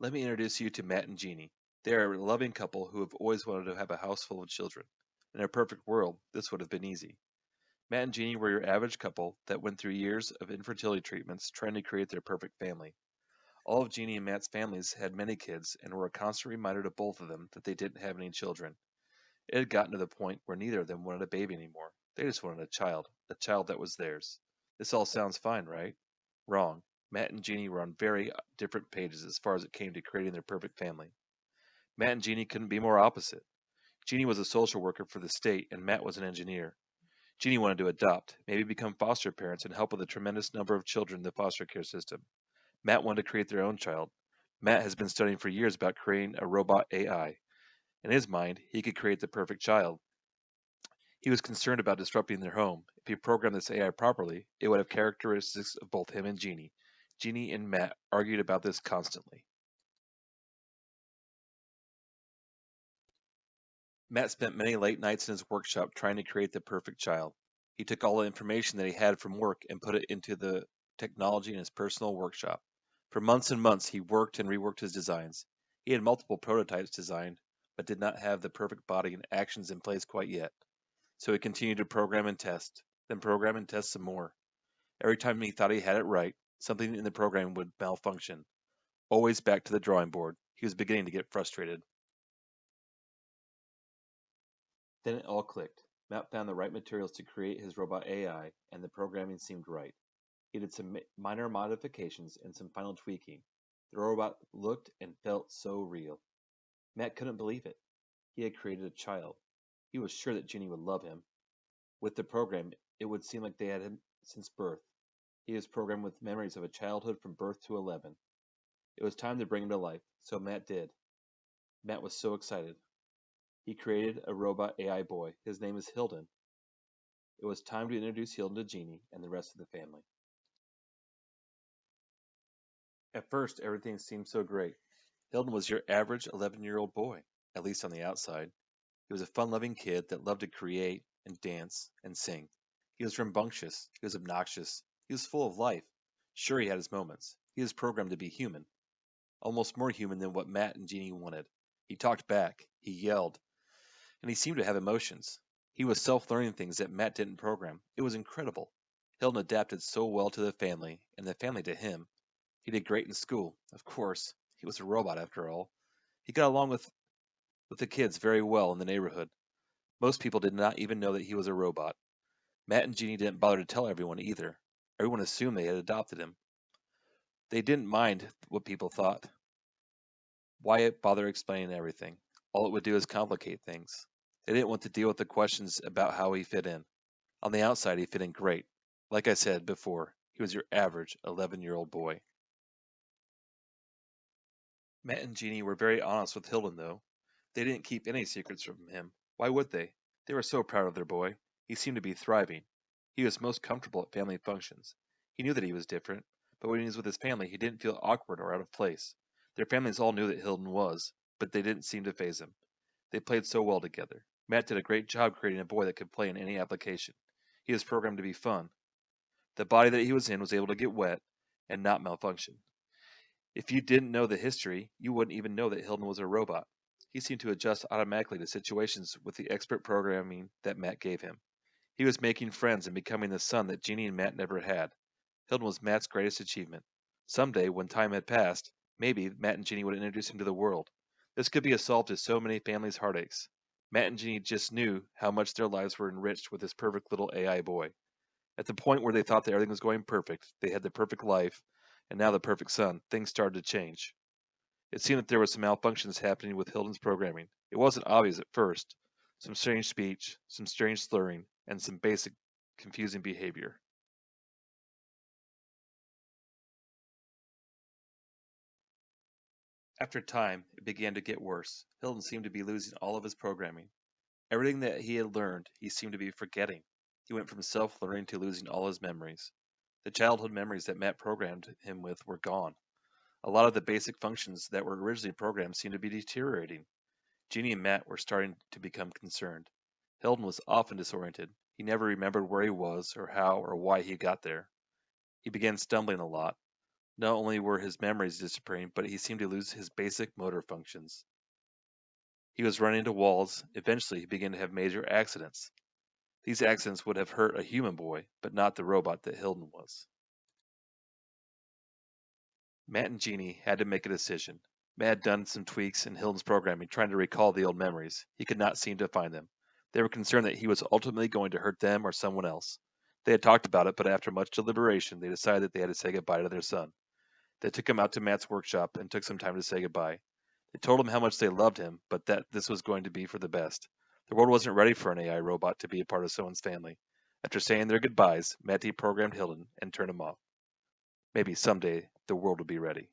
Let me introduce you to Matt and Jeannie. They are a loving couple who have always wanted to have a house full of children. In a perfect world, this would have been easy. Matt and Jeannie were your average couple that went through years of infertility treatments trying to create their perfect family. All of Jeannie and Matt's families had many kids and were a constant reminder to both of them that they didn't have any children. It had gotten to the point where neither of them wanted a baby anymore. They just wanted a child that was theirs. This all sounds fine, right? Wrong. Matt and Jeannie were on very different pages as far as it came to creating their perfect family. Matt and Jeannie couldn't be more opposite. Jeannie was a social worker for the state, and Matt was an engineer. Jeannie wanted to adopt, maybe become foster parents, and help with a tremendous number of children in the foster care system. Matt wanted to create their own child. Matt has been studying for years about creating a robot AI. In his mind, he could create the perfect child. He was concerned about disrupting their home. If he programmed this AI properly, it would have characteristics of both him and Jeannie. Jeannie and Matt argued about this constantly. Matt spent many late nights in his workshop trying to create the perfect child. He took all the information that he had from work and put it into the technology in his personal workshop. For months and months, he worked and reworked his designs. He had multiple prototypes designed, but did not have the perfect body and actions in place quite yet. So he continued to program and test, then program and test some more. Every time he thought he had it right, something in the program would malfunction. Always back to the drawing board. He was beginning to get frustrated. Then it all clicked. Matt found the right materials to create his robot AI, and the programming seemed right. He did some minor modifications and some final tweaking. The robot looked and felt so real. Matt couldn't believe it. He had created a child. He was sure that Ginny would love him. With the program, it would seem like they had him since birth. He was programmed with memories of a childhood from birth to 11. It was time to bring him to life, so Matt did. Matt was so excited. He created a robot AI boy. His name is Hilden. It was time to introduce Hilden to Jeannie and the rest of the family. At first, everything seemed so great. Hilden was your average 11-year-old boy, at least on the outside. He was a fun-loving kid that loved to create and dance and sing. He was rambunctious. He was obnoxious. He was full of life. Sure, he had his moments. He was programmed to be human, almost more human than what Matt and Jeannie wanted. He talked back. He yelled. And he seemed to have emotions. He was self-learning things that Matt didn't program. It was incredible. Hilton adapted so well to the family, and the family to him. He did great in school. Of course, he was a robot after all. He got along with the kids very well in the neighborhood. Most people did not even know that he was a robot. Matt and Jeannie didn't bother to tell everyone either. Everyone assumed they had adopted him. They didn't mind what people thought. Why bother explaining everything? All it would do is complicate things. They didn't want to deal with the questions about how he fit in. On the outside, he fit in great. Like I said before, he was your average 11-year-old boy. Matt and Jeannie were very honest with Hilden, though. They didn't keep any secrets from him. Why would they? They were so proud of their boy. He seemed to be thriving. He was most comfortable at family functions. He knew that he was different, but when he was with his family, he didn't feel awkward or out of place. Their families all knew that Hilden was, but they didn't seem to faze him. They played so well together. Matt did a great job creating a boy that could play in any application. He was programmed to be fun. The body that he was in was able to get wet and not malfunction. If you didn't know the history, you wouldn't even know that Hilden was a robot. He seemed to adjust automatically to situations with the expert programming that Matt gave him. He was making friends and becoming the son that Jeannie and Matt never had. Hilden was Matt's greatest achievement. Someday, when time had passed, maybe Matt and Jeannie would introduce him to the world. This could be a solve to so many families' heartaches. Matt and Jeannie just knew how much their lives were enriched with this perfect little AI boy. At the point where they thought that everything was going perfect, they had the perfect life, and now the perfect son, things started to change. It seemed that there were some malfunctions happening with Hilden's programming. It wasn't obvious at first. Some strange speech, some strange slurring, and some basic confusing behavior. After time, it began to get worse. Hilden seemed to be losing all of his programming. Everything that he had learned, he seemed to be forgetting. He went from self-learning to losing all his memories. The childhood memories that Matt programmed him with were gone. A lot of the basic functions that were originally programmed seemed to be deteriorating. Jeannie and Matt were starting to become concerned. Hilton was often disoriented. He never remembered where he was or how or why he got there. He began stumbling a lot. Not only were his memories disappearing, but he seemed to lose his basic motor functions. He was running into walls. Eventually, he began to have major accidents. These accidents would have hurt a human boy, but not the robot that Hilton was. Matt and Jeannie had to make a decision. Matt had done some tweaks in Hilton's programming trying to recall the old memories. He could not seem to find them. They were concerned that he was ultimately going to hurt them or someone else. They had talked about it, but after much deliberation, they decided that they had to say goodbye to their son. They took him out to Matt's workshop and took some time to say goodbye. They told him how much they loved him, but that this was going to be for the best. The world wasn't ready for an AI robot to be a part of someone's family. After saying their goodbyes, Matt deprogrammed Hilton and turned him off. Maybe someday the world will be ready.